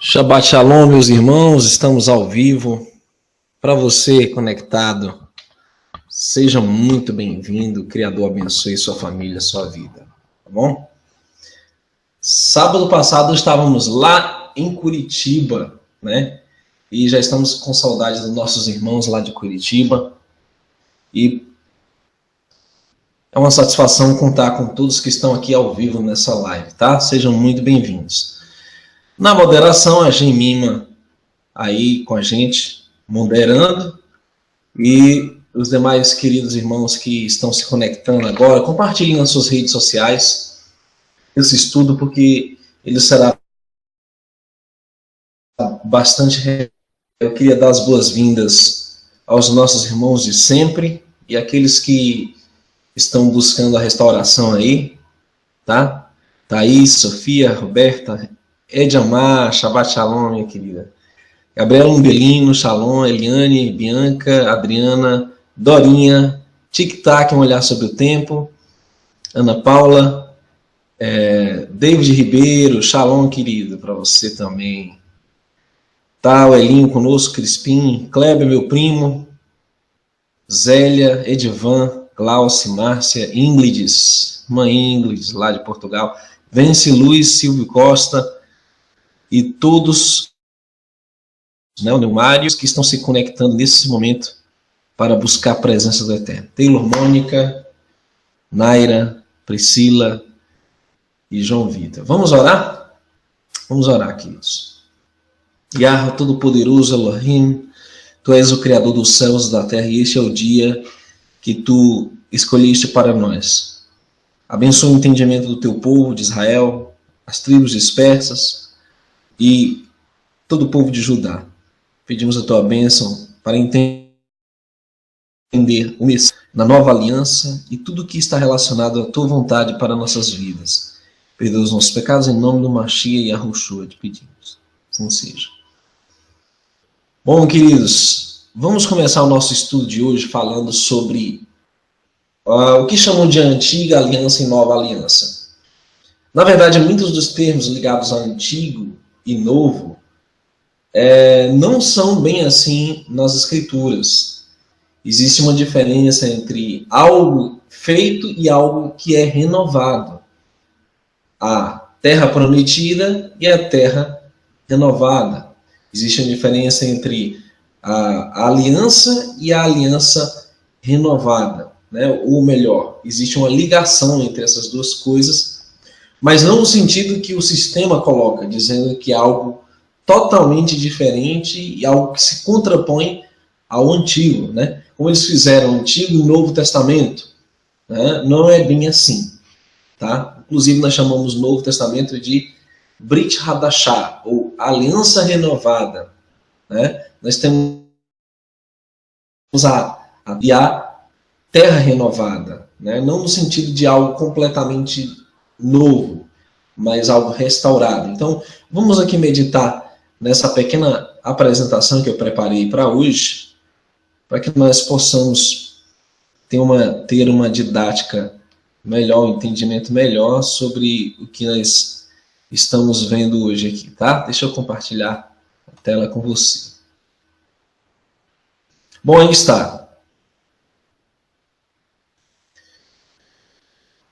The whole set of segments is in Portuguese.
Shabbat Shalom, meus irmãos, estamos ao vivo. Para você conectado, seja muito bem-vindo. O Criador abençoe sua família, sua vida, tá bom? Sábado passado estávamos lá em Curitiba, né? E já estamos com saudade dos nossos irmãos lá de Curitiba. E é uma satisfação contar com todos que estão aqui ao vivo nessa live, tá? Sejam muito bem-vindos. Na moderação, a Gemima aí com a gente, moderando, e os demais queridos irmãos que estão se conectando agora, compartilhem nas suas redes sociais esse estudo, porque ele será bastante real. Eu queria dar as boas-vindas aos nossos irmãos de sempre e aqueles que estão buscando a restauração aí, tá? Thaís, Sofia, Roberta, Edamar, Shabbat Shalom, minha querida. Gabriela Umbelino, Shalom, Eliane, Bianca, Adriana, Dorinha, Tic Tac, um olhar sobre o tempo, Ana Paula, David Ribeiro, Shalom, querido, para você também. Tá, o Elinho conosco, Crispim, Kleber, meu primo, Zélia, Edivan, Glauce, Márcia, Ingrides, mãe Ingrides, lá de Portugal, Vence Luiz, Silvio Costa, e todos, né, o Neumário, que estão se conectando nesse momento para buscar a presença do Eterno. Taylor, Mônica, Naira, Priscila e João Vitor. Vamos orar? Vamos orar, queridos. Yahweh Todo-Poderoso, Elohim, Tu és o Criador dos céus e da terra, e este é o dia que Tu escolheste para nós. Abençoa o entendimento do Teu povo de Israel, as tribos dispersas, e todo o povo de Judá. Pedimos a tua bênção para entender o Messias na nova aliança e tudo que está relacionado à tua vontade para nossas vidas. Perdoa os nossos pecados em nome do Mashiach e Yahushua, te pedimos. Assim seja. Bom, queridos, vamos começar o nosso estudo de hoje falando sobre o que chamam de antiga aliança e nova aliança. Na verdade, muitos dos termos ligados ao antigo e novo não são bem assim nas escrituras. Existe uma diferença entre algo feito e algo que é renovado. A terra prometida e a terra renovada. Existe uma diferença entre a aliança e a aliança renovada, né? Ou melhor, existe uma ligação entre essas duas coisas, mas não no sentido que o sistema coloca, dizendo que é algo totalmente diferente e algo que se contrapõe ao antigo, né? Como eles fizeram o Antigo e o Novo Testamento, né? Não é bem assim, tá? Inclusive nós chamamos o Novo Testamento de Brit Hadashah, ou Aliança Renovada, né? Nós temos a Terra Renovada, né? Não no sentido de algo completamente novo, mas algo restaurado. Então, vamos aqui meditar nessa pequena apresentação que eu preparei para hoje, para que nós possamos ter uma didática melhor, um entendimento melhor sobre o que nós estamos vendo hoje aqui, tá? Deixa eu compartilhar a tela com você. Bom, aí está.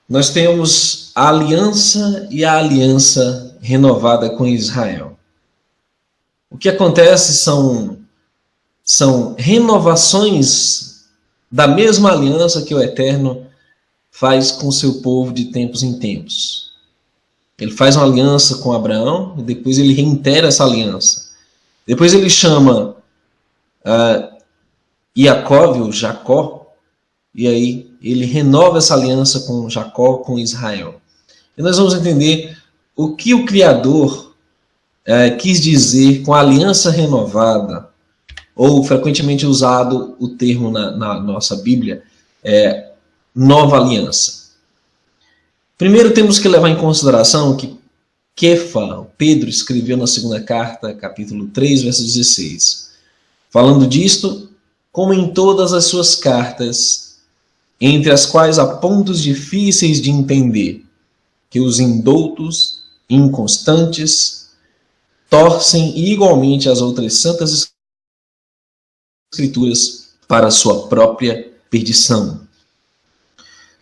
Nós temos a aliança e a aliança renovada com Israel. O que acontece são renovações da mesma aliança que o Eterno faz com o seu povo de tempos em tempos. Ele faz uma aliança com Abraão e depois ele reitera essa aliança. Depois ele chama Jacó, e aí ele renova essa aliança com Jacó, com Israel. E nós vamos entender o que o Criador quis dizer com a aliança renovada, ou frequentemente usado o termo na nossa Bíblia, nova aliança. Primeiro temos que levar em consideração que Pedro escreveu na segunda carta, capítulo 3, verso 16. Falando disto, como em todas as suas cartas, entre as quais há pontos difíceis de entender, que os indoutos, inconstantes, torcem igualmente as outras santas escrituras para a sua própria perdição.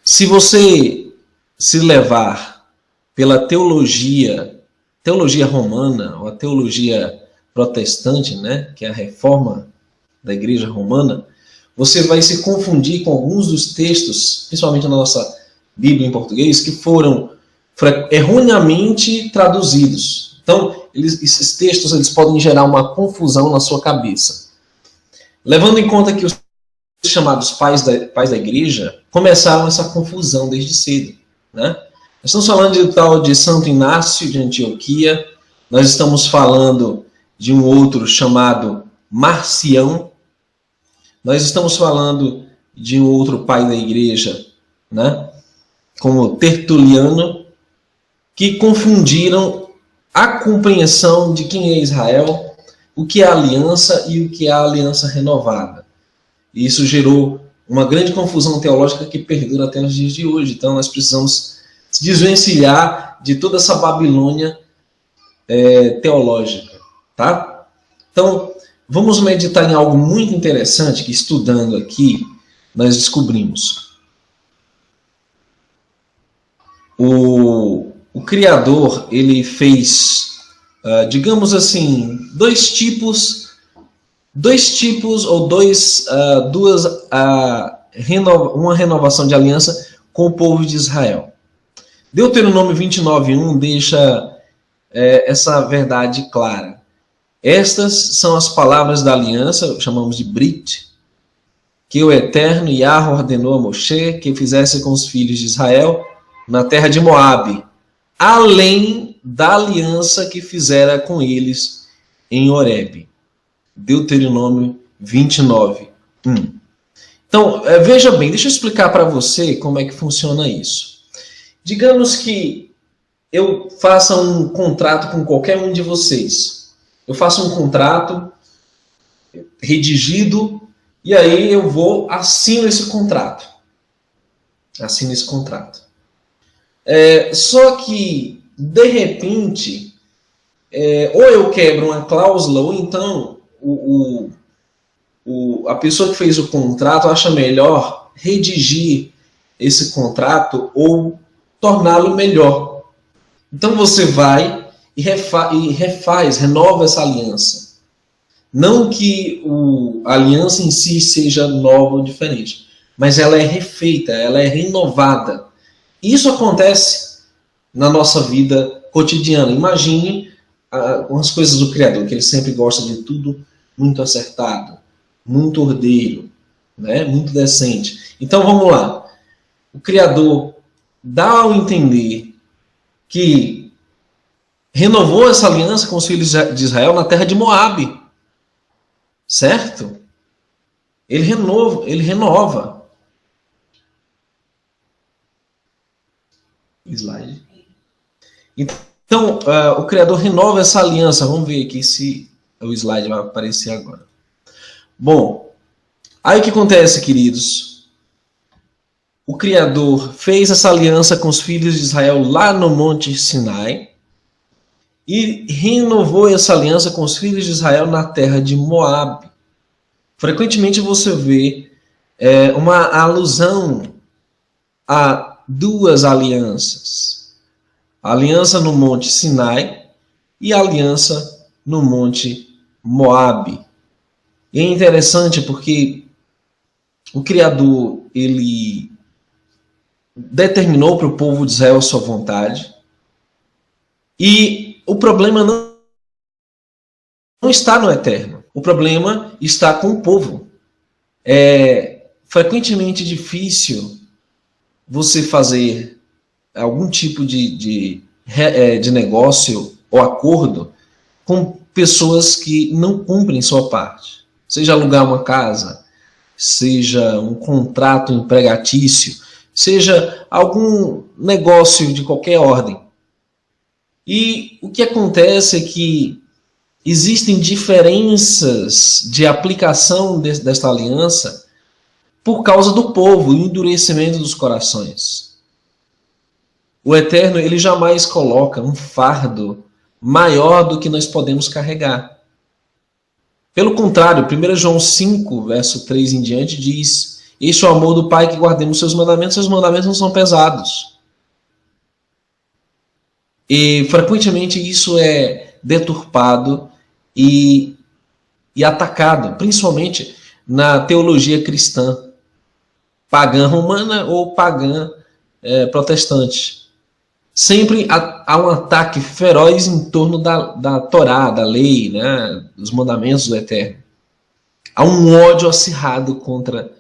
Se você se levar pela teologia romana, ou a teologia protestante, né, que é a reforma da igreja romana, você vai se confundir com alguns dos textos, principalmente na nossa Bíblia em português, que foram erroneamente traduzidos. Então, esses textos eles podem gerar uma confusão na sua cabeça. Levando em conta que os chamados pais da igreja começaram essa confusão desde cedo, né? Nós estamos falando de tal de Santo Inácio de Antioquia, nós estamos falando de um outro chamado Marcião, nós estamos falando de um outro pai da igreja, né, como Tertuliano, que confundiram a compreensão de quem é Israel, o que é a aliança e o que é a aliança renovada. E isso gerou uma grande confusão teológica que perdura até os dias de hoje. Então nós precisamos se desvencilhar de toda essa Babilônia teológica, tá? Então, vamos meditar em algo muito interessante que, estudando aqui, nós descobrimos. O Criador, ele fez, digamos assim, uma renovação de aliança com o povo de Israel. Deuteronômio 29:1 deixa essa verdade clara. Estas são as palavras da aliança, chamamos de Brit, que o Eterno Yahweh ordenou a Moshe que fizesse com os filhos de Israel na terra de Moabe, além da aliança que fizera com eles em Horebe. Deuteronômio 29:1. Então, veja bem, deixa eu explicar para você como é que funciona isso. Digamos que eu faça um contrato com qualquer um de vocês. Eu faço um contrato redigido e aí eu assino esse contrato. Assino esse contrato. Só que, de repente, ou eu quebro uma cláusula, ou então a pessoa que fez o contrato acha melhor redigir esse contrato ou torná-lo melhor. Então você vai e renova essa aliança. Não que a aliança em si seja nova ou diferente, mas ela é refeita, ela é renovada. Isso acontece na nossa vida cotidiana. Imagine as coisas do Criador, que ele sempre gosta de tudo muito acertado, muito ordeiro, né? Muito decente. Então vamos lá. O Criador dá ao entender que renovou essa aliança com os filhos de Israel na terra de Moabe. Certo? Ele renova. Slide. Então, o Criador renova essa aliança. Vamos ver aqui se o slide vai aparecer agora. Bom, aí o que acontece, queridos? O Criador fez essa aliança com os filhos de Israel lá no Monte Sinai e renovou essa aliança com os filhos de Israel na terra de Moabe. Frequentemente você vê uma alusão a duas alianças. A aliança no Monte Sinai e a aliança no Monte Moabe. E é interessante porque o Criador, ele determinou para o povo de Israel a sua vontade. E o problema não está no Eterno. O problema está com o povo. É frequentemente difícil você fazer algum tipo de negócio ou acordo com pessoas que não cumprem sua parte. Seja alugar uma casa, seja um contrato empregatício, seja algum negócio de qualquer ordem. E o que acontece é que existem diferenças de aplicação desta aliança por causa do povo, o endurecimento dos corações. O Eterno, ele jamais coloca um fardo maior do que nós podemos carregar. Pelo contrário, 1 João 5, verso 3 em diante, diz: este é o amor do Pai, que guardemos seus mandamentos não são pesados. E frequentemente isso é deturpado e atacado, principalmente na teologia cristã, pagã romana ou pagã protestante. Sempre há um ataque feroz em torno da Torá, da lei, né, dos mandamentos do Eterno. Há um ódio acirrado contra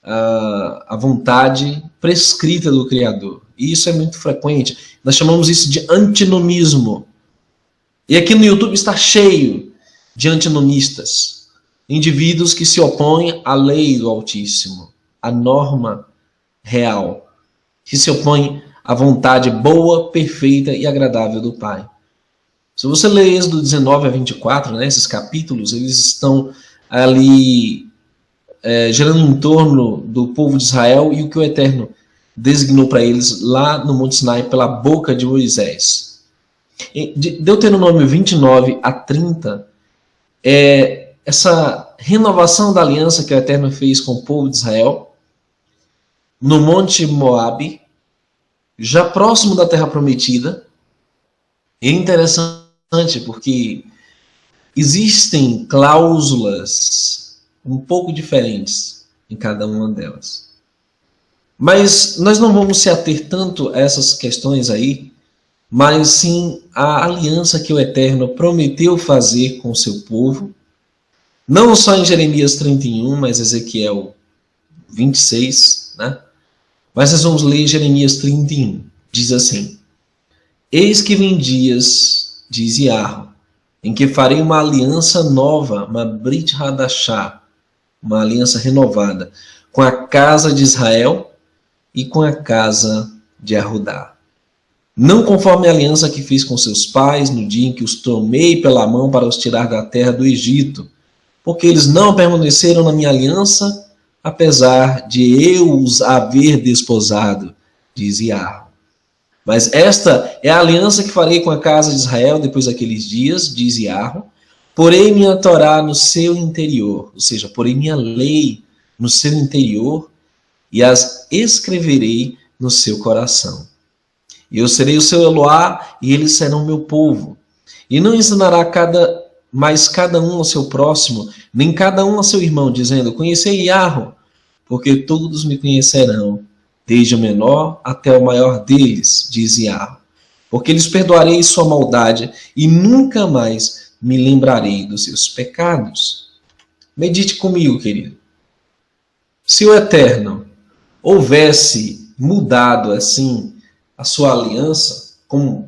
a vontade prescrita do Criador. E isso é muito frequente. Nós chamamos isso de antinomismo. E aqui no YouTube está cheio de antinomistas. Indivíduos que se opõem à lei do Altíssimo, à norma real, que se opõem à vontade boa, perfeita e agradável do Pai. Se você ler Êxodo 19 a 24, né, esses capítulos, eles estão ali girando em torno do povo de Israel e o que o Eterno designou para eles lá no Monte Sinai pela boca de Moisés. De Deuteronômio 29 a 30, essa renovação da aliança que o Eterno fez com o povo de Israel no Monte Moabe, já próximo da Terra Prometida. É interessante porque existem cláusulas um pouco diferentes em cada uma delas. Mas nós não vamos se ater tanto a essas questões aí, mas sim a aliança que o Eterno prometeu fazer com o seu povo, não só em Jeremias 31, mas Ezequiel 26, né? Mas nós vamos ler Jeremias 31. Diz assim: eis que vem dias, diz Yahweh, em que farei uma aliança nova, uma Brit Hadashah, uma aliança renovada, com a casa de Israel e com a casa de Arudá. Não conforme a aliança que fiz com seus pais no dia em que os tomei pela mão para os tirar da terra do Egito, porque eles não permaneceram na minha aliança, apesar de eu os haver desposado, diz Yahweh. Mas esta é a aliança que farei com a casa de Israel depois daqueles dias, diz Yahweh. Porei minha Torá no seu interior, ou seja, porei minha lei no seu interior e as escreverei no seu coração. Eu serei o seu Eloá e eles serão meu povo. E não ensinará mais cada um ao seu próximo, nem cada um ao seu irmão, dizendo: conhecei Yahweh, porque todos me conhecerão, desde o menor até o maior deles, diz Yahweh. Porque lhes perdoarei sua maldade e nunca mais me lembrarei dos seus pecados. Medite comigo, querido. Se o Eterno houvesse mudado assim a sua aliança, como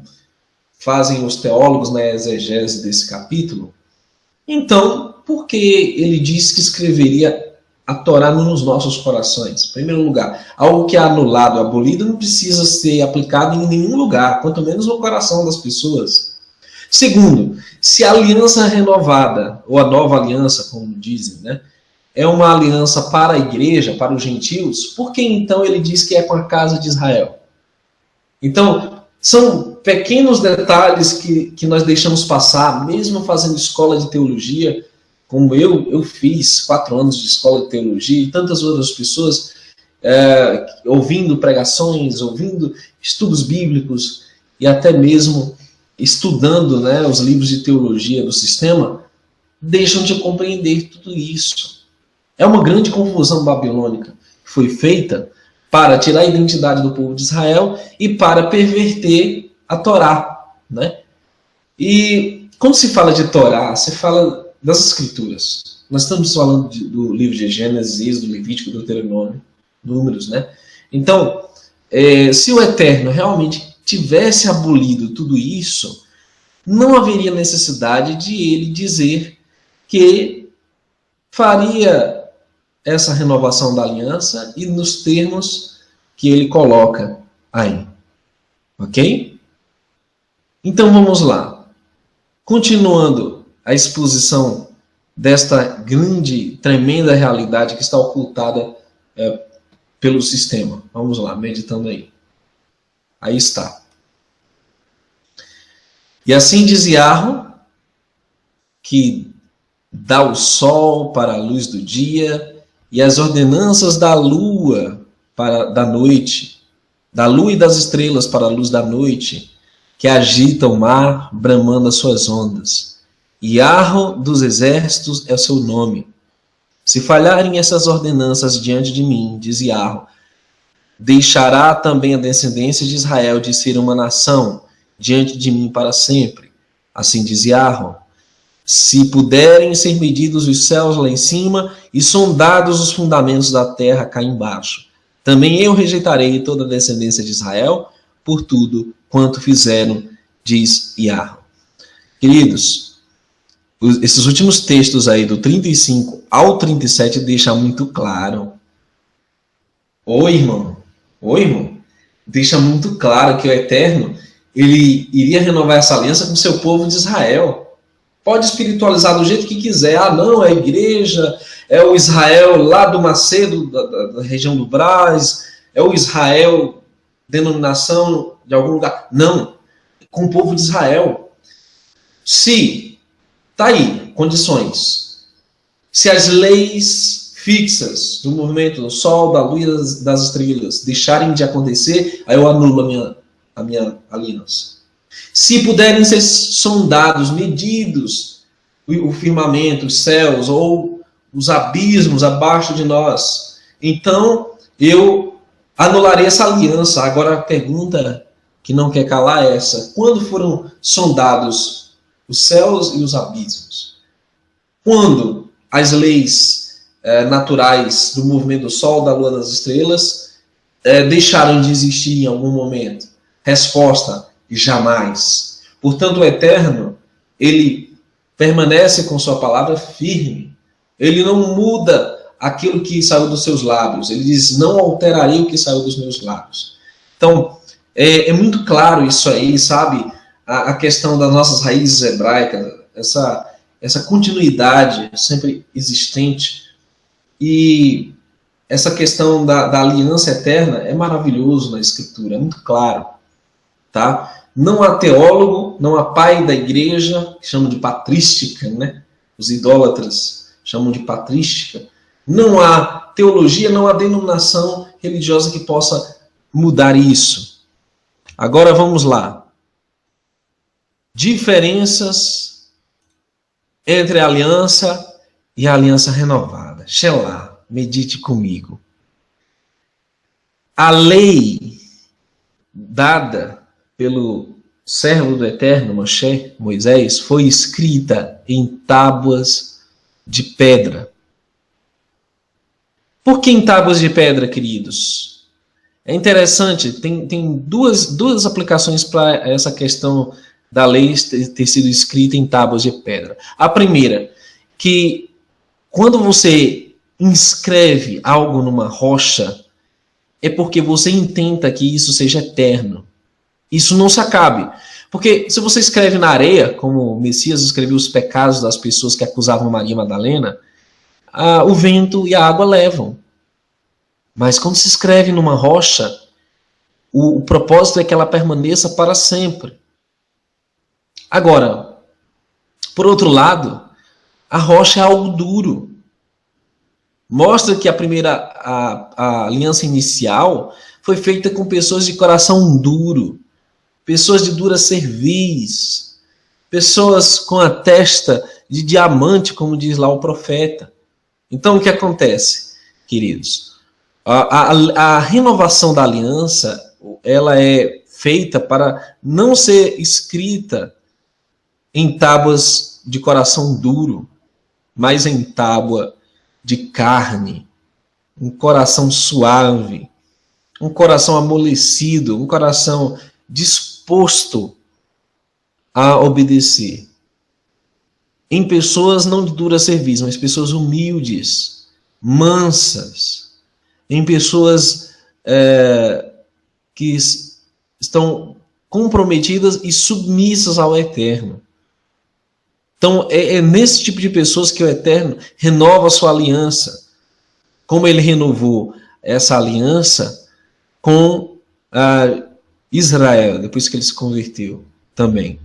fazem os teólogos na exegese desse capítulo, então, por que ele diz que escreveria a Torá nos nossos corações? Em primeiro lugar, algo que é anulado, abolido, não precisa ser aplicado em nenhum lugar, quanto menos no coração das pessoas. Segundo, se a aliança renovada, ou a nova aliança, como dizem, né, é uma aliança para a igreja, para os gentios, por que então ele diz que é com a casa de Israel? Então, são pequenos detalhes que nós deixamos passar, mesmo fazendo escola de teologia, como eu fiz 4 anos de escola de teologia, e tantas outras pessoas ouvindo pregações, ouvindo estudos bíblicos, e até mesmo estudando, né, os livros de teologia do sistema, deixam de compreender tudo isso. É uma grande confusão babilônica que foi feita para tirar a identidade do povo de Israel e para perverter a Torá, né? E quando se fala de Torá, se fala das Escrituras. Nós estamos falando do livro de Gênesis, do Levítico, do Deuteronômio, Números, né? Então, se o Eterno realmente tivesse abolido tudo isso, não haveria necessidade de ele dizer que faria essa renovação da aliança e nos termos que ele coloca aí. Ok? Então vamos lá. Continuando a exposição desta grande, tremenda realidade que está ocultada pelo sistema. Vamos lá, meditando aí. Aí está. E assim diz Yahweh, que dá o sol para a luz do dia e as ordenanças da lua para da noite, da lua e das estrelas para a luz da noite, que agita o mar, bramando as suas ondas. Yahweh dos exércitos é o seu nome. Se falharem essas ordenanças diante de mim, diz Yahweh, deixará também a descendência de Israel de ser uma nação diante de mim para sempre. Assim diz Yahweh. Se puderem ser medidos os céus lá em cima e sondados os fundamentos da terra cá embaixo, também eu rejeitarei toda a descendência de Israel por tudo quanto fizeram, diz Yahweh. Queridos, esses últimos textos aí, do 35 ao 37, deixam muito claro. Oi, irmão. Deixa muito claro que o Eterno, ele iria renovar essa aliança com o seu povo de Israel. Pode espiritualizar do jeito que quiser. Ah, não, é a igreja, é o Israel lá do Macedo, da região do Brás, é o Israel, denominação de algum lugar. Não, com o povo de Israel. Se, tá aí, condições. Se as leis fixas do movimento do Sol, da Lua e das estrelas deixarem de acontecer, aí eu anulo a minha aliança. Se puderem ser sondados, medidos, o firmamento, os céus ou os abismos abaixo de nós, então eu anularei essa aliança. Agora a pergunta que não quer calar é essa: quando foram sondados os céus e os abismos? Quando as leis naturais do movimento do Sol, da Lua, das estrelas deixaram de existir em algum momento? Resposta: jamais. Portanto, o Eterno, ele permanece com sua palavra firme. Ele não muda aquilo que saiu dos seus lábios. Ele diz: não alterarei o que saiu dos meus lábios. Então, é muito claro isso aí, sabe? A questão das nossas raízes hebraicas, essa continuidade sempre existente. E essa questão da aliança eterna é maravilhoso na Escritura, é muito claro. Tá? Não há teólogo, não há pai da igreja, que chamam de patrística, né? Os idólatras chamam de patrística. Não há teologia, não há denominação religiosa que possa mudar isso. Agora vamos lá. Diferenças entre a aliança e a aliança renovada. Shelah, medite comigo. A lei dada pelo servo do Eterno, Moisés, foi escrita em tábuas de pedra. Por que em tábuas de pedra, queridos? É interessante, tem duas aplicações para essa questão da lei ter sido escrita em tábuas de pedra. A primeira, que quando você inscreve algo numa rocha, é porque você intenta que isso seja eterno. Isso não se acabe. Porque se você escreve na areia, como o Messias escreveu os pecados das pessoas que acusavam Maria Madalena, o vento e a água levam. Mas quando se escreve numa rocha, o propósito é que ela permaneça para sempre. Agora, por outro lado, a rocha é algo duro. Mostra que a aliança inicial foi feita com pessoas de coração duro, pessoas de dura cerviz, pessoas com a testa de diamante, como diz lá o profeta. Então, o que acontece, queridos? A renovação da aliança, ela é feita para não ser escrita em tábuas de coração duro, mas em tábua de carne, um coração suave, um coração amolecido, um coração disposto a obedecer. Em pessoas não de dura cerviz, mas pessoas humildes, mansas, em pessoas que estão comprometidas e submissas ao Eterno. Então, é nesse tipo de pessoas que o Eterno renova a sua aliança, como ele renovou essa aliança com Israel, depois que ele se converteu também.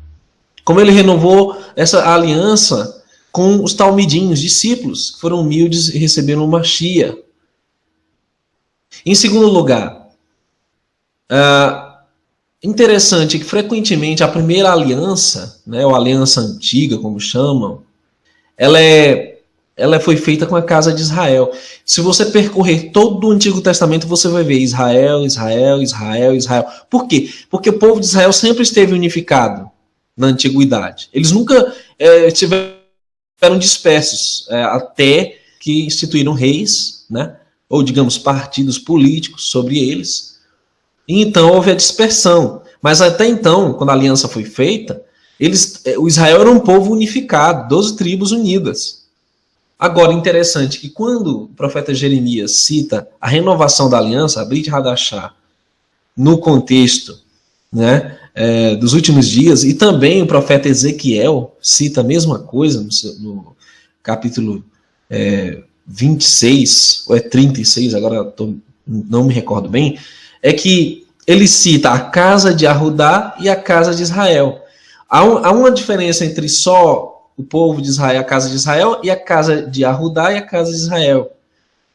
Como ele renovou essa aliança com os talmidim, discípulos, que foram humildes e receberam uma Mashiach. Em segundo lugar, interessante que frequentemente a primeira aliança, né, ou aliança antiga, como chamam, ela foi feita com a casa de Israel. Se você percorrer todo o Antigo Testamento, você vai ver Israel, Israel, Israel, Israel. Por quê? Porque o povo de Israel sempre esteve unificado na antiguidade. Eles nunca estiveram dispersos, até que instituíram reis, né? Ou, digamos, partidos políticos sobre eles. E então houve a dispersão. Mas até então, quando a aliança foi feita, o Israel era um povo unificado, 12 tribos unidas. Agora, interessante que quando o profeta Jeremias cita a renovação da aliança, a Brit Hadashah, no contexto, né, dos últimos dias, e também o profeta Ezequiel cita a mesma coisa no capítulo 26, ou 36, agora não me recordo bem, é que ele cita a casa de Arudá e a casa de Israel. Há uma diferença entre só o povo de Israel, a casa de Israel, e a casa de Arudá e a casa de Israel.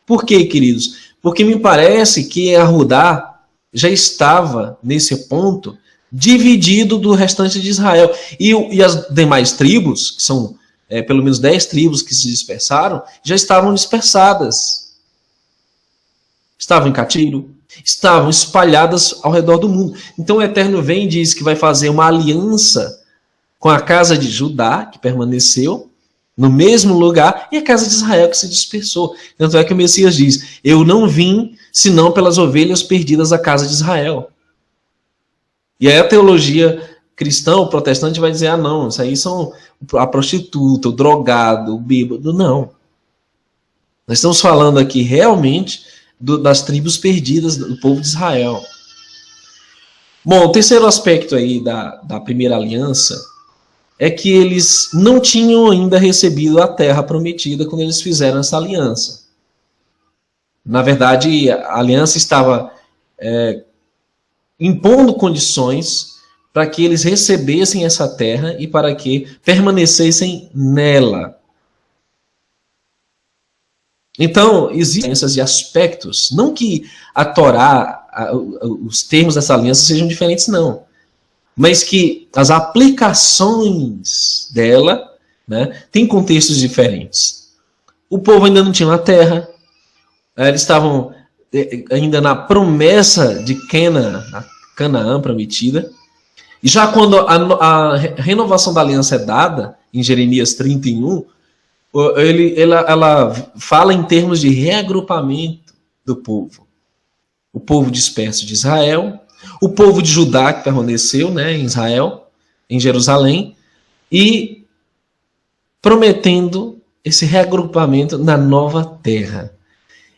Por quê, queridos? Porque me parece que Arudá já estava, nesse ponto, dividido do restante de Israel. E as demais tribos, que são pelo menos 10 tribos que se dispersaram, já estavam dispersadas. Estavam em cativeiro, estavam espalhadas ao redor do mundo. Então o Eterno vem e diz que vai fazer uma aliança com a casa de Judá, que permaneceu no mesmo lugar, e a casa de Israel, que se dispersou. Tanto é que o Messias diz, eu não vim senão pelas ovelhas perdidas da casa de Israel. E aí a teologia cristã, o protestante, vai dizer, não, isso aí são a prostituta, o drogado, o bêbado. Não. Nós estamos falando aqui realmente das tribos perdidas do povo de Israel. Bom, o terceiro aspecto aí da primeira aliança é que eles não tinham ainda recebido a terra prometida quando eles fizeram essa aliança. Na verdade, a aliança estava impondo condições para que eles recebessem essa terra e para que permanecessem nela. Então, existem esses aspectos, não que a Torá, os termos dessa aliança sejam diferentes, não. Mas que as aplicações dela, né, têm contextos diferentes. O povo ainda não tinha uma terra, eles estavam ainda na promessa de Canaã prometida, e já quando a renovação da aliança é dada, em Jeremias 31, ela fala em termos de reagrupamento do povo. O povo disperso de Israel, o povo de Judá, que permaneceu, né, em Israel, em Jerusalém, e prometendo esse reagrupamento na nova terra.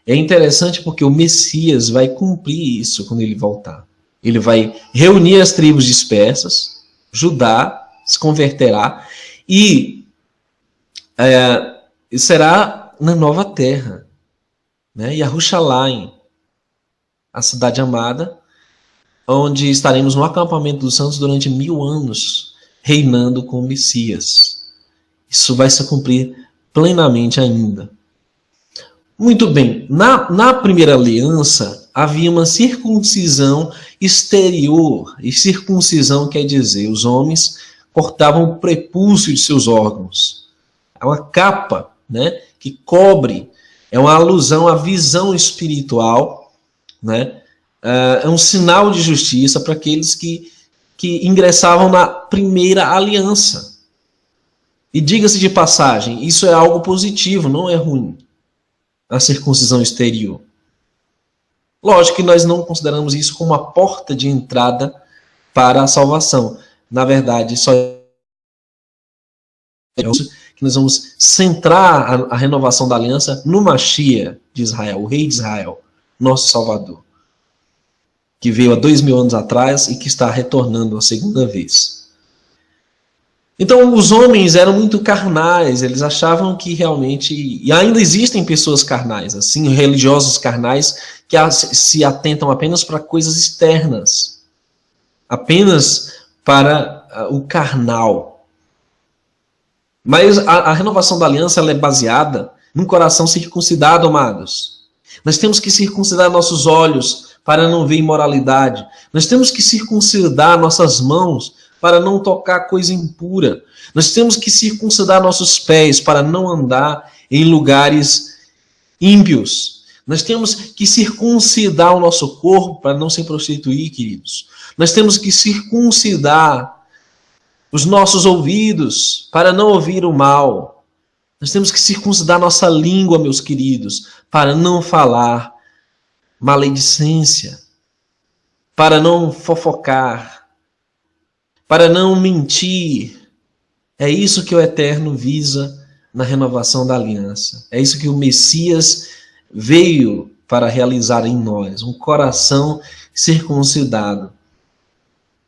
É interessante porque o Messias vai cumprir isso quando ele voltar. Ele vai reunir as tribos dispersas, Judá se converterá, e será na nova terra, né? Yerushalayim, a cidade amada, onde estaremos no acampamento dos santos durante 1000 anos, reinando com o Messias. Isso vai se cumprir plenamente ainda. Muito bem, na primeira aliança havia uma circuncisão exterior, e circuncisão quer dizer, os homens cortavam o prepúcio de seus órgãos. É uma capa, né, que cobre, é uma alusão à visão espiritual, né? É um sinal de justiça para aqueles que ingressavam na primeira aliança. E diga-se de passagem, isso é algo positivo, não é ruim, a circuncisão exterior. Lógico que nós não consideramos isso como uma porta de entrada para a salvação. Na verdade, só que nós vamos centrar a renovação da aliança no Mashiach de Israel, o rei de Israel, nosso Salvador, que veio há 2000 anos atrás e que está retornando a segunda vez. Então, os homens eram muito carnais, eles achavam que realmente... E ainda existem pessoas carnais, assim, religiosos carnais, que se atentam apenas para coisas externas, apenas para o carnal. Mas a renovação da aliança ela é baseada num coração circuncidado, amados. Nós temos que circuncidar nossos olhos para não ver imoralidade. Nós temos que circuncidar nossas mãos para não tocar coisa impura. Nós temos que circuncidar nossos pés para não andar em lugares ímpios. Nós temos que circuncidar o nosso corpo para não se prostituir, queridos. Nós temos que circuncidar os nossos ouvidos para não ouvir o mal. Nós temos que circuncidar nossa língua, meus queridos, para não falar maledicência, para não fofocar, para não mentir. É isso que o Eterno visa na renovação da aliança. É isso que o Messias veio para realizar em nós, um coração circuncidado.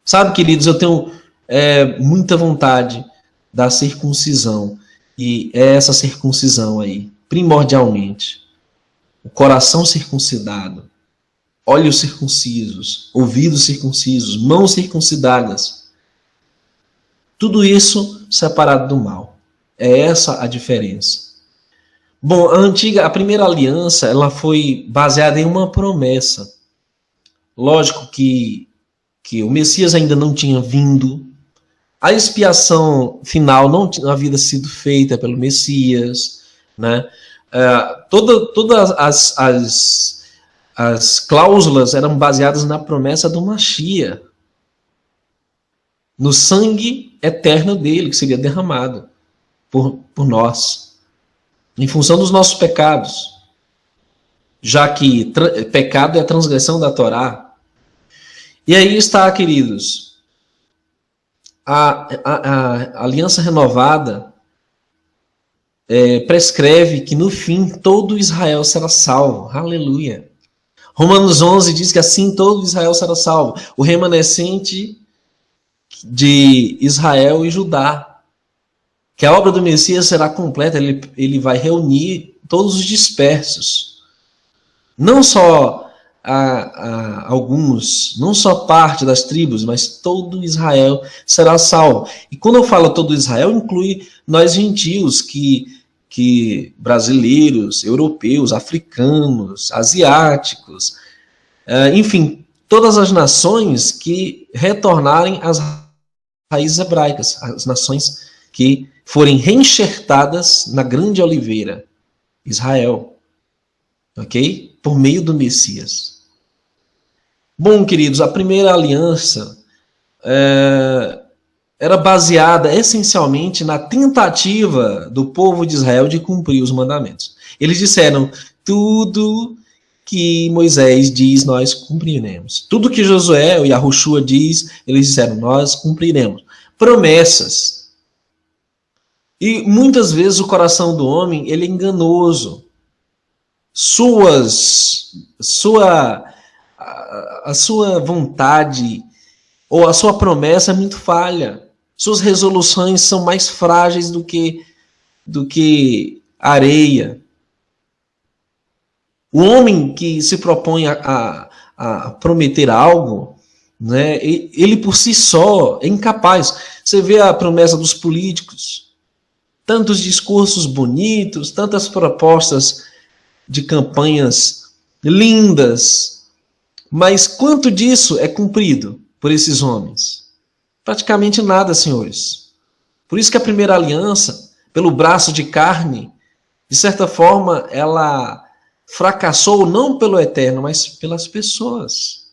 Sabe, queridos, eu tenho muita vontade da circuncisão, e é essa circuncisão aí, primordialmente. O coração circuncidado, olhos circuncisos, ouvidos circuncisos, mãos circuncidadas. Tudo isso separado do mal. É essa a diferença. Bom, a primeira aliança, ela foi baseada em uma promessa. Lógico que o Messias ainda não tinha vindo. A expiação final não havia sido feita pelo Messias, né? Todas as cláusulas eram baseadas na promessa do Mashiach, no sangue eterno dele, que seria derramado por nós, em função dos nossos pecados, já que pecado é a transgressão da Torá. E aí está, queridos, a aliança renovada prescreve que no fim todo Israel será salvo. Aleluia. Romanos 11 diz que assim todo Israel será salvo. O remanescente de Israel e Judá. Que a obra do Messias será completa. Ele vai reunir todos os dispersos. Não só alguns, não só parte das tribos, mas todo Israel será salvo. E quando eu falo todo Israel, inclui nós gentios, que brasileiros, europeus, africanos, asiáticos, enfim, todas as nações que retornarem às raízes hebraicas, as nações que forem reenxertadas na grande oliveira, Israel, ok? Por meio do Messias. Bom, queridos, a primeira aliança era baseada essencialmente na tentativa do povo de Israel de cumprir os mandamentos. Eles disseram, tudo que Moisés diz, nós cumpriremos. Tudo que Josué ou Yahushua diz, eles disseram, nós cumpriremos. Promessas. E muitas vezes o coração do homem, ele é enganoso. A sua vontade ou a sua promessa é muito falha. Suas resoluções são mais frágeis do que areia. O homem que se propõe a prometer algo, né, ele por si só é incapaz. Você vê a promessa dos políticos, tantos discursos bonitos, tantas propostas de campanhas lindas, mas quanto disso é cumprido por esses homens? Praticamente nada, senhores. Por isso que a primeira aliança, pelo braço de carne, de certa forma, ela fracassou não pelo Eterno, mas pelas pessoas.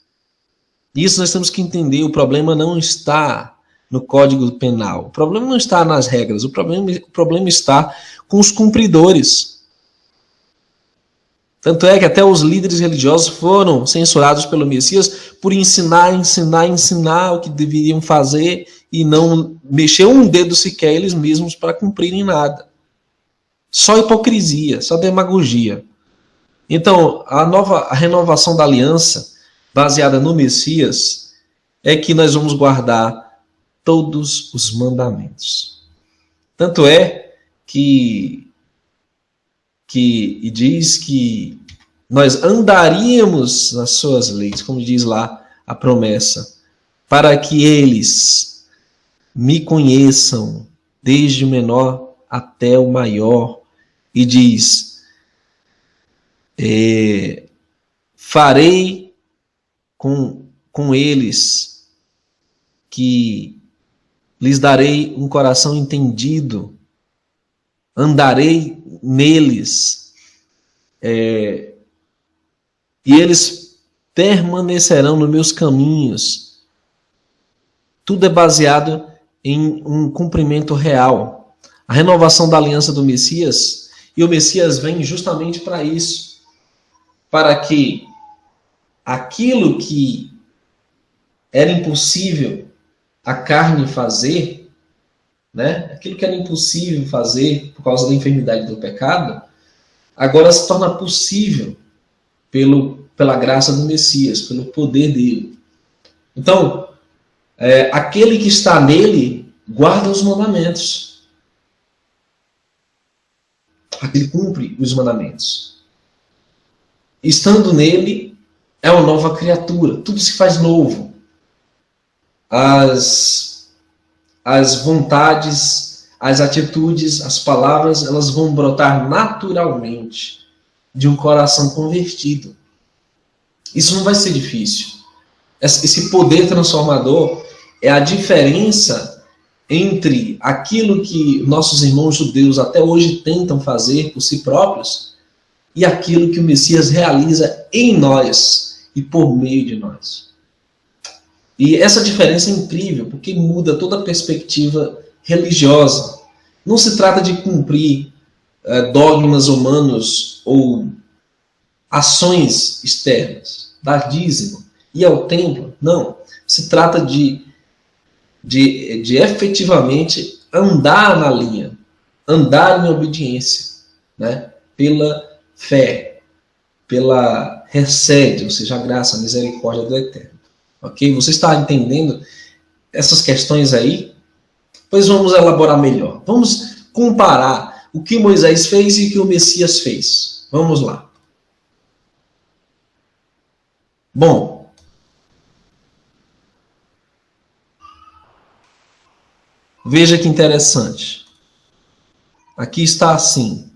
Isso nós temos que entender. O problema não está no Código Penal. O problema não está nas regras. O problema está com os cumpridores. Tanto é que até os líderes religiosos foram censurados pelo Messias por ensinar o que deveriam fazer e não mexer um dedo sequer eles mesmos para cumprirem nada. Só hipocrisia, só demagogia. Então, a renovação da aliança, baseada no Messias, é que nós vamos guardar todos os mandamentos. Tanto é que diz que nós andaríamos nas suas leis, como diz lá a promessa, para que eles me conheçam desde o menor até o maior, e diz: farei com eles, que lhes darei um coração entendido, andarei neles, e eles permanecerão nos meus caminhos. Tudo é baseado em um cumprimento real. A renovação da aliança do Messias, e o Messias vem justamente para isso, para que aquilo que era impossível a carne fazer, né? Aquilo que era impossível fazer por causa da enfermidade do pecado, agora se torna possível pela graça do Messias, pelo poder dele. Então, aquele que está nele guarda os mandamentos. Aquele cumpre os mandamentos. Estando nele, é uma nova criatura. Tudo se faz novo. As vontades, as atitudes, as palavras, elas vão brotar naturalmente de um coração convertido. Isso não vai ser difícil. Esse poder transformador é a diferença entre aquilo que nossos irmãos judeus até hoje tentam fazer por si próprios e aquilo que o Messias realiza em nós e por meio de nós. E essa diferença é incrível, porque muda toda a perspectiva religiosa. Não se trata de cumprir dogmas humanos ou ações externas, dar dízimo, ir ao templo. Não. Se trata de efetivamente andar na linha, andar em obediência, né? Pela fé, recebe, ou seja, a graça, a misericórdia do Eterno. Ok? Você está entendendo essas questões aí? Pois vamos elaborar melhor. Vamos comparar o que Moisés fez e o que o Messias fez. Vamos lá. Bom, veja que interessante. Aqui está assim.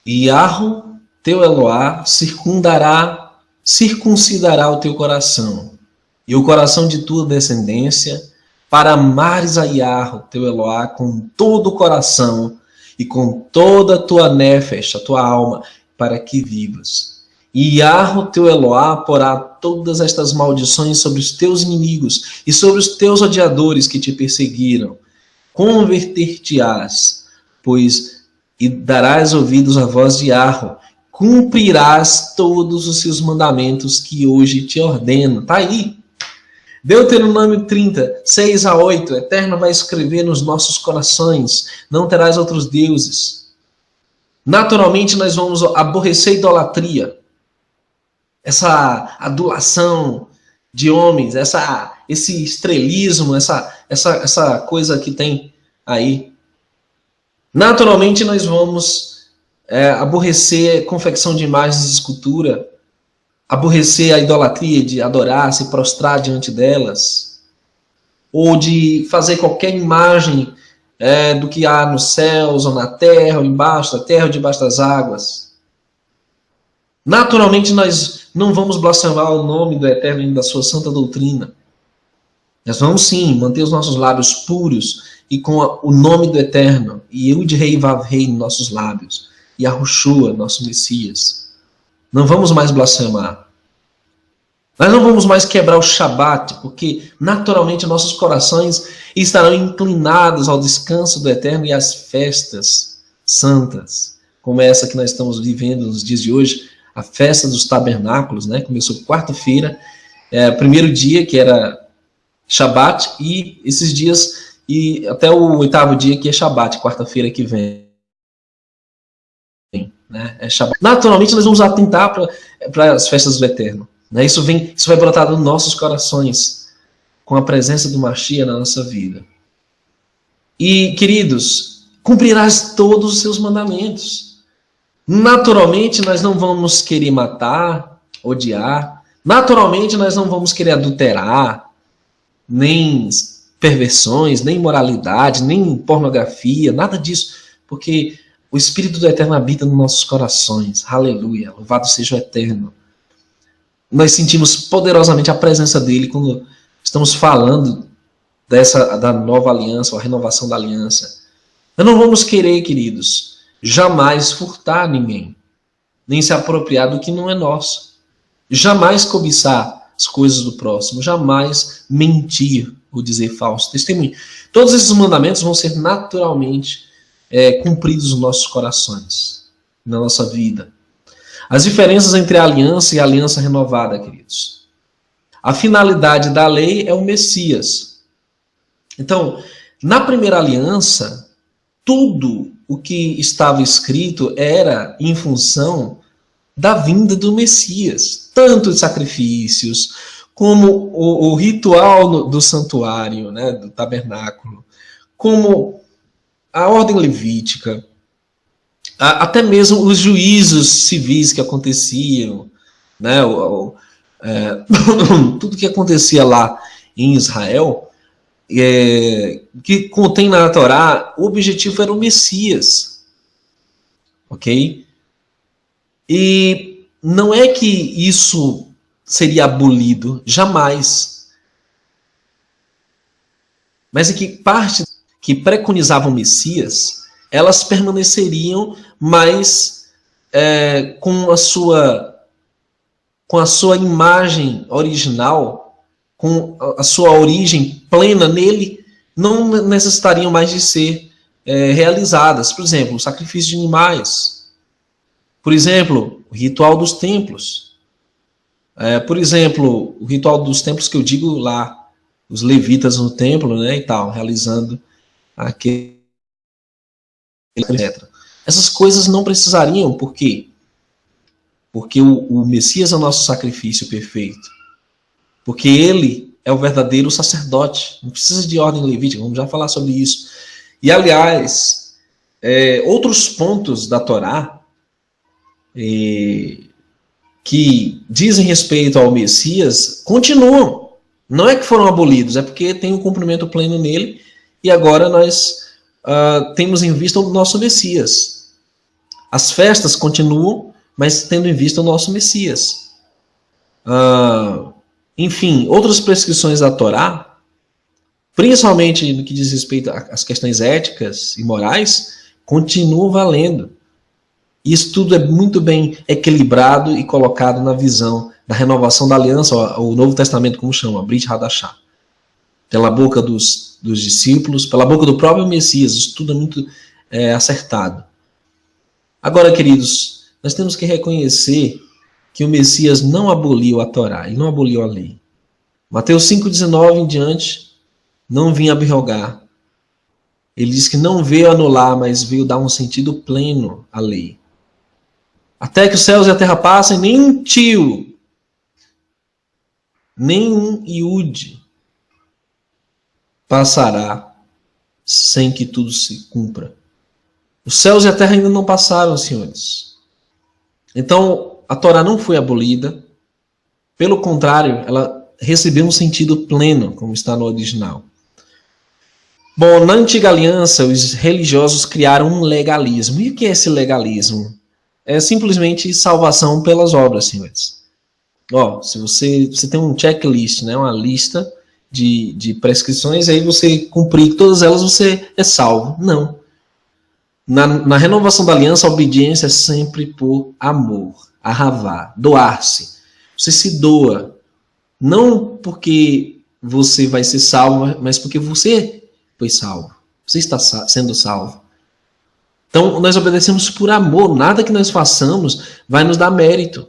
E Yahweh, teu Eloá, circuncidará o teu coração e o coração de tua descendência, para amares a Yahweh, teu Eloá, com todo o coração e com toda a tua nefesh, a tua alma, para que vivas. E Yahweh, teu Eloá, porá todas estas maldições sobre os teus inimigos e sobre os teus odiadores que te perseguiram. Converter-te-ás, e darás ouvidos à voz de Yahweh, cumprirás todos os seus mandamentos que hoje te ordeno. Está aí. Deuteronômio 30, 6 a 8. O Eterno vai escrever nos nossos corações: não terás outros deuses. Naturalmente nós vamos aborrecer a idolatria, essa adulação de homens, esse estrelismo, essa coisa que tem aí. Naturalmente nós vamos aborrecer a confecção de imagens de escultura, aborrecer a idolatria de adorar, se prostrar diante delas, ou de fazer qualquer imagem do que há nos céus, ou na terra, ou embaixo da terra, ou debaixo das águas. Naturalmente nós não vamos blasfemar o nome do Eterno e da sua santa doutrina. Nós vamos sim manter os nossos lábios puros e com o nome do Eterno, e Yud-Rei Vav-Rei em nossos lábios, e Yahushua, nosso Messias. Não vamos mais blasfemar. Nós não vamos mais quebrar o Shabat, porque naturalmente nossos corações estarão inclinados ao descanso do Eterno e às festas santas, como essa que nós estamos vivendo nos dias de hoje, a festa dos tabernáculos, né? Começou quarta-feira, primeiro dia, que era Shabat, e esses dias, e até o 8º dia, que é Shabat, quarta-feira que vem. Né? É Shabat. Naturalmente, nós vamos atentar para as festas do Eterno. Né? Isso vai brotar nos nossos corações, com a presença do Mashiach na nossa vida. E, queridos, cumprirás todos os seus mandamentos. Naturalmente, nós não vamos querer matar, odiar. Naturalmente, nós não vamos querer adulterar, nem perversões, nem imoralidade, nem pornografia, nada disso. Porque o Espírito do Eterno habita nos nossos corações. Aleluia. Louvado seja o Eterno. Nós sentimos poderosamente a presença dele quando estamos falando da nova aliança, ou a renovação da aliança. Nós não vamos querer, queridos, jamais furtar ninguém, nem se apropriar do que não é nosso. Jamais cobiçar as coisas do próximo, jamais mentir ou dizer falso testemunho. Todos esses mandamentos vão ser naturalmente cumpridos nos nossos corações, na nossa vida. As diferenças entre a aliança e a aliança renovada, queridos. A finalidade da lei é o Messias. Então, na primeira aliança, tudo o que estava escrito era em função da vinda do Messias. Tanto os sacrifícios, como o ritual do santuário, né, do tabernáculo, como a ordem levítica, até mesmo os juízos civis que aconteciam, né, tudo que acontecia lá em Israel, que contém na Torá, o objetivo era o Messias. Ok? E não é que isso seria abolido, jamais. Mas é que parte que preconizavam o Messias, elas permaneceriam, mas com a sua imagem original, com a sua origem plena nele, não necessitariam mais de ser realizadas. Por exemplo, o sacrifício de animais. Por exemplo, o ritual dos templos. Por exemplo, o ritual dos templos que eu digo lá, os levitas no templo, né, e tal, realizando aquele, etc. Essas coisas não precisariam, por quê? Porque o Messias é o nosso sacrifício perfeito. Porque ele é o verdadeiro sacerdote. Não precisa de ordem levítica, vamos já falar sobre isso. E, aliás, outros pontos da Torá que dizem respeito ao Messias continuam. Não é que foram abolidos, é porque tem um cumprimento pleno nele e agora nós temos em vista o nosso Messias. As festas continuam, mas tendo em vista o nosso Messias. Enfim, outras prescrições da Torá, principalmente no que diz respeito às questões éticas e morais, continuam valendo. Isso tudo é muito bem equilibrado e colocado na visão da renovação da aliança, o Novo Testamento, como chama, Brit Hadashah. Pela boca dos discípulos, pela boca do próprio Messias, isso tudo é muito acertado. Agora, queridos, nós temos que reconhecer que o Messias não aboliu a Torá, ele não aboliu a lei. Mateus 5,19 em diante, não vinha abrogar. Ele diz que não veio anular, mas veio dar um sentido pleno à lei. Até que os céus e a terra passem, nem um tio, nem um iude passará sem que tudo se cumpra. Os céus e a terra ainda não passaram, senhores. Então, a Torá não foi abolida. Pelo contrário, ela recebeu um sentido pleno, como está no original. Bom, na antiga aliança, os religiosos criaram um legalismo. E o que é esse legalismo? É simplesmente salvação pelas obras, senhores. Se você tem um checklist, né, uma lista de prescrições, aí você cumprir todas elas, você é salvo. Não. Na renovação da aliança, a obediência é sempre por amor, ahavá, doar-se. Você se doa, não porque você vai ser salvo, mas porque você foi salvo. Você está sendo salvo. Então, nós obedecemos por amor. Nada que nós façamos vai nos dar mérito.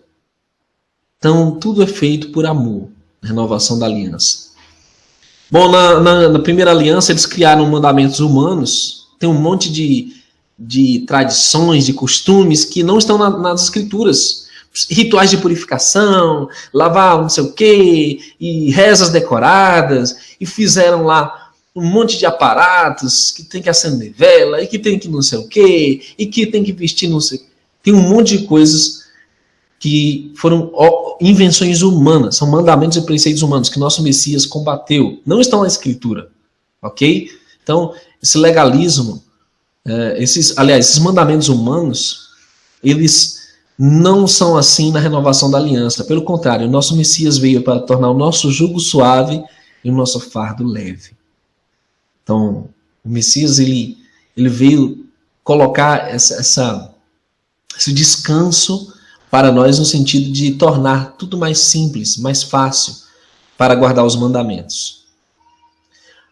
Então, tudo é feito por amor. Renovação da aliança. Bom, na primeira aliança, eles criaram mandamentos humanos. Tem um monte de tradições, de costumes que não estão nas escrituras. Rituais de purificação, lavar não sei o quê, e rezas decoradas, e fizeram lá um monte de aparatos, que tem que acender vela, e que tem que não sei o quê, e que tem que vestir não sei. Tem um monte de coisas que foram invenções humanas, são mandamentos e preceitos humanos que nosso Messias combateu. Não estão na Escritura, ok? Então, esse legalismo, esses mandamentos humanos, eles não são assim na renovação da aliança. Pelo contrário, o nosso Messias veio para tornar o nosso jugo suave e o nosso fardo leve. Então, o Messias ele veio colocar esse descanso para nós no sentido de tornar tudo mais simples, mais fácil para guardar os mandamentos.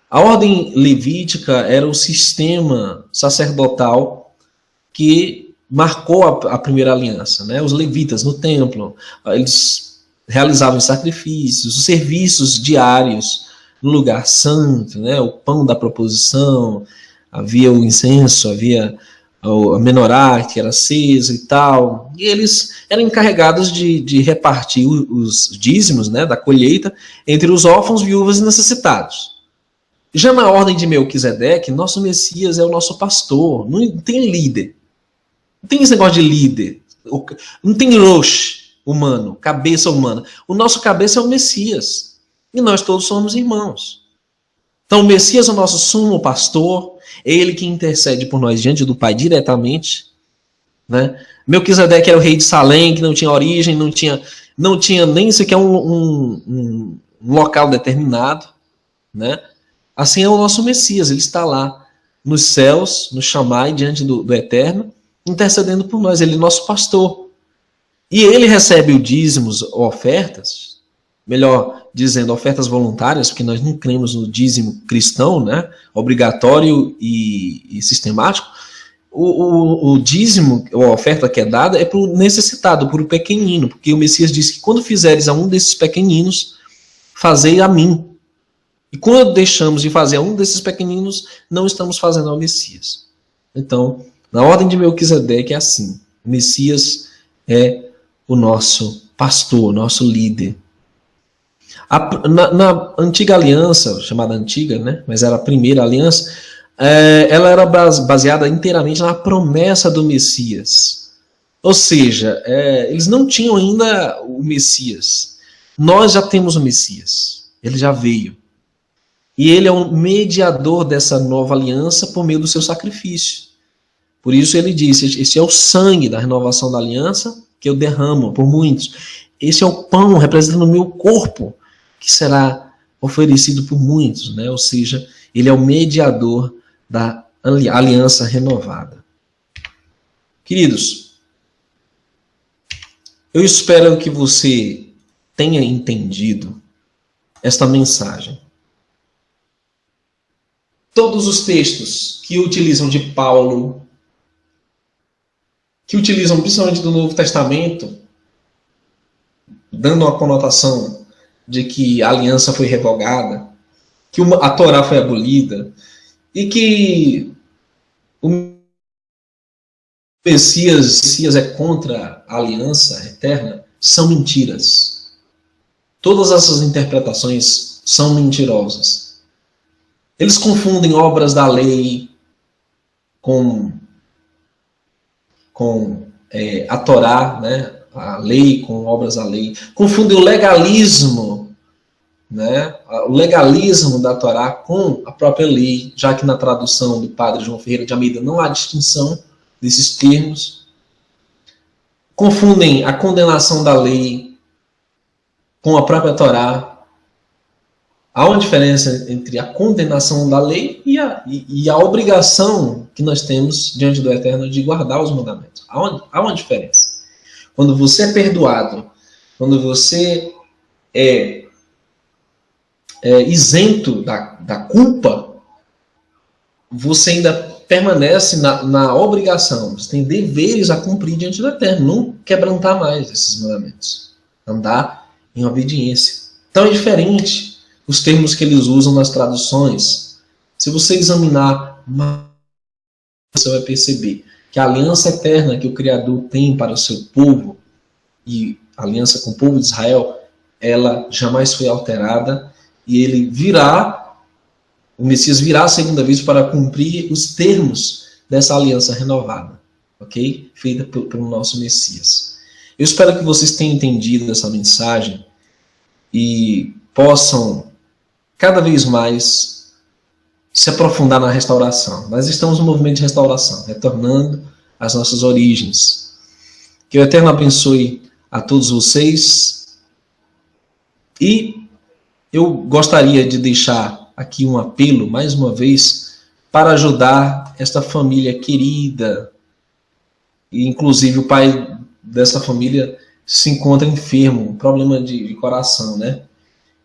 A ordem levítica era o sistema sacerdotal que marcou a primeira aliança, né? Os levitas no templo, eles realizavam sacrifícios, os serviços diários no lugar santo, né? O pão da proposição, havia o incenso, havia a menorá que era acesa e tal, e eles eram encarregados de repartir os dízimos, né, da colheita entre os órfãos, viúvas e necessitados. Já na ordem de Melquisedeque, nosso Messias é o nosso pastor, não tem líder. Não tem esse negócio de líder. Não tem roche humano, cabeça humana. O nosso cabeça é o Messias. E nós todos somos irmãos. Então o Messias é o nosso sumo pastor, é ele que intercede por nós diante do Pai diretamente. Né? Melquisedeque era o rei de Salém, que não tinha origem, não tinha nem sequer um local determinado. Né? Assim é o nosso Messias, ele está lá nos céus, no Shammai, diante do Eterno, intercedendo por nós, ele é nosso pastor. E ele recebe o dízimos, ofertas, melhor dizendo, ofertas voluntárias, porque nós não cremos no dízimo cristão, né? Obrigatório e sistemático. O dízimo, a oferta que é dada, é para o necessitado, para o pequenino, porque o Messias disse que quando fizeres a um desses pequeninos, fazei a mim. E quando deixamos de fazer a um desses pequeninos, não estamos fazendo ao Messias. Então, na ordem de Melquisedeque é assim. O Messias é o nosso pastor, o nosso líder. Na antiga aliança, chamada antiga, né? Mas era a primeira aliança, ela era baseada inteiramente na promessa do Messias. Ou seja, eles não tinham ainda o Messias. Nós já temos o Messias. Ele já veio. E ele é um mediador dessa nova aliança por meio do seu sacrifício. Por isso ele disse, esse é o sangue da renovação da aliança que eu derramo por muitos. Esse é o pão representando o meu corpo, que será oferecido por muitos. Né? Ou seja, ele é o mediador da aliança renovada. Queridos, eu espero que você tenha entendido esta mensagem. Todos os textos que utilizam de Paulo, que utilizam principalmente do Novo Testamento, dando uma conotação de que a aliança foi revogada, que a Torá foi abolida, e que o Messias é contra a aliança eterna, são mentiras. Todas essas interpretações são mentirosas. Eles confundem obras da lei com a Torá, né? A lei com obras da lei. Confundem o legalismo, né? O legalismo da Torá com a própria lei, já que na tradução do padre João Ferreira de Almeida não há distinção desses termos. Confundem a condenação da lei com a própria Torá. Há uma diferença entre a condenação da lei e a obrigação que nós temos diante do Eterno de guardar os mandamentos. Há uma diferença. Quando você é perdoado, quando você é isento da culpa, você ainda permanece na obrigação. Você tem deveres a cumprir diante do Eterno. Não quebrantar mais esses mandamentos. Andar em obediência. Então é diferente os termos que eles usam nas traduções. Se você examinar, você vai perceber que a aliança eterna que o Criador tem para o seu povo, e a aliança com o povo de Israel, ela jamais foi alterada, e ele virá, o Messias virá a segunda vez para cumprir os termos dessa aliança renovada. ok? Feita pelo nosso Messias. Eu espero que vocês tenham entendido essa mensagem e possam cada vez mais se aprofundar na restauração. Nós estamos no movimento de restauração, retornando às nossas origens. Que o Eterno abençoe a todos vocês. E eu gostaria de deixar aqui um apelo, mais uma vez, para ajudar esta família querida. E, inclusive, o pai dessa família se encontra enfermo, um problema de coração, né?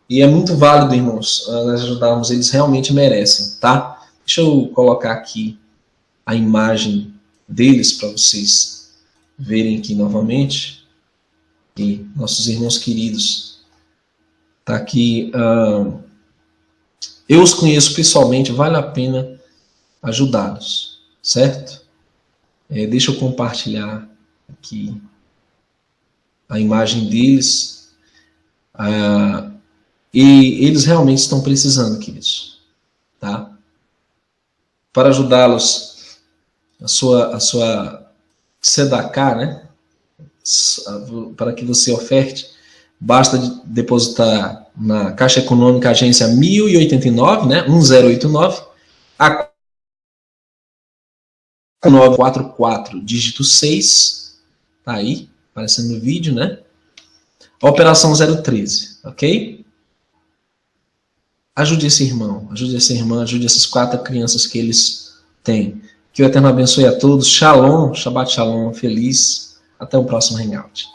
E é muito válido, irmãos, nós ajudarmos, eles realmente merecem, tá? Deixa eu colocar aqui a imagem deles para vocês verem aqui novamente. E nossos irmãos queridos, tá aqui. Eu os conheço pessoalmente, vale a pena ajudá-los, certo? Deixa eu compartilhar aqui a imagem deles. E eles realmente estão precisando, queridos, tá? Para ajudá-los, a sua tzedakah, né? Para que você oferte, basta depositar na Caixa Econômica Agência 1089, né? 1089, a 944, dígito 6, tá aí, aparecendo no vídeo, né? A operação 013, ok? Ajude esse irmão, ajude essa irmã, ajude essas 4 crianças que eles têm. Que o Eterno abençoe a todos. Shalom, Shabbat Shalom, feliz. Até o próximo Hangout.